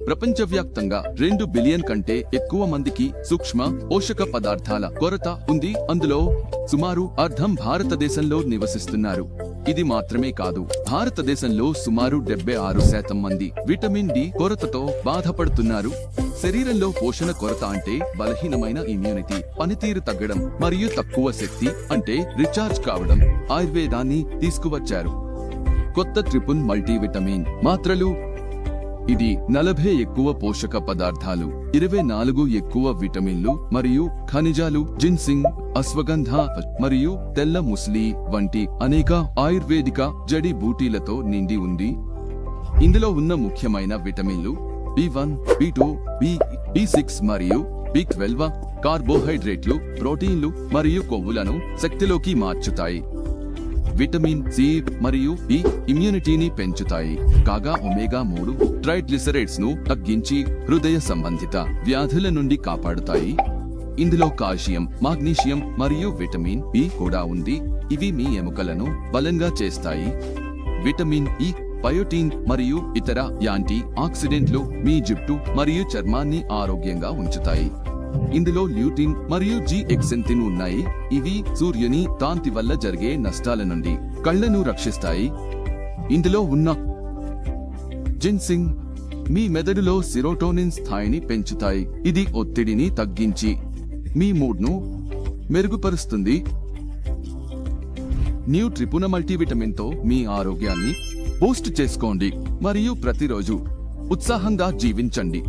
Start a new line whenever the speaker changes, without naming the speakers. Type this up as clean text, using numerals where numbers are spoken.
ప్రపంచవ్యాప్తంగా 2 బిలియన్ కంటే ఎక్కువ మందికి సూక్ష్మ పోషక పదార్థాల కొరత ఉంది. అందులో సుమారు అర్ధం భారతదేశంలో నివసిస్తున్నారు. ఇది మాత్రమే కాదు, భారతదేశంలో సుమారు 76% మంది విటమిన్ డి కొరతతో బాధపడుతున్నారు. శరీరంలో పోషణ కొరత అంటే బలహీనమైన ఇమ్యూనిటీ, పనితీరు తగ్గడం మరియు తక్కువ శక్తి అంటే రీఛార్జ్ కావడం. ఆయుర్వేదాన్ని తీసుకువచ్చారు కొత్త ట్రిపుల్ మల్టీవిటమిన్ మాత్రలు. ఇది 40 ఎక్కువ పోషక పదార్థాలు, 24 ఎక్కువ విటమిన్లు మరియు ఖనిజాలు, జిన్సింగ్, అశ్వగంధ మరియు తెల్ల ముస్లి వంటి అనేక ఆయుర్వేదిక జడి బూటీలతో నిండి ఉంది. ఇందులో ఉన్న ముఖ్యమైన విటమిన్లు B1, B2, B6 మరియు B12 కార్బోహైడ్రేట్లు, ప్రోటీన్లు మరియు కొవ్వులను శక్తిలోకి మార్చుతాయి. విటమిన్ సి మరియు ఈ ఇమ్యూనిటీని పెంచుతాయి. కాగా ఒమేగా 3 ట్రైగ్లిసరైడ్స్ ను తగ్గించి హృదయ సంబంధిత వ్యాధుల నుండి కాపాడుతాయి. ఇందులో కాల్షియం, మాగ్నీషియం మరియు విటమిన్ బి కూడా ఉంది. ఇవి మీ ఎముకలను బలంగా చేస్తాయి. విటమిన్ ఇ, బయోటిన్ మరియు ఇతర యాంటీ ఆక్సిడెంట్లు మీ జుట్టు మరియు చర్మాన్ని ఆరోగ్యంగా ఉంచుతాయి. ఇందులో ల్యూటిన్ మరియు జిఎక్సెంతిన్ ఉన్నాయి. ఇవి సూర్యుని కాంతి వల్ల జరిగే నష్టాల నుండి కళ్లను రక్షిస్తాయి. ఇందులో ఉన్న జిన్సింగ్ మీ మెదడులో సెరోటోనిన్ స్థాయిని పెంచుతాయి. ఇది ఒత్తిడిని తగ్గించి మీ మూడ్ను మెరుగుపరుస్తుంది. న్యూ ట్రిపుల్ మల్టీవిటమిన్ తో మీ ఆరోగ్యాన్ని బూస్ట్ చేసుకోండి మరియు ప్రతిరోజు ఉత్సాహంగా జీవించండి.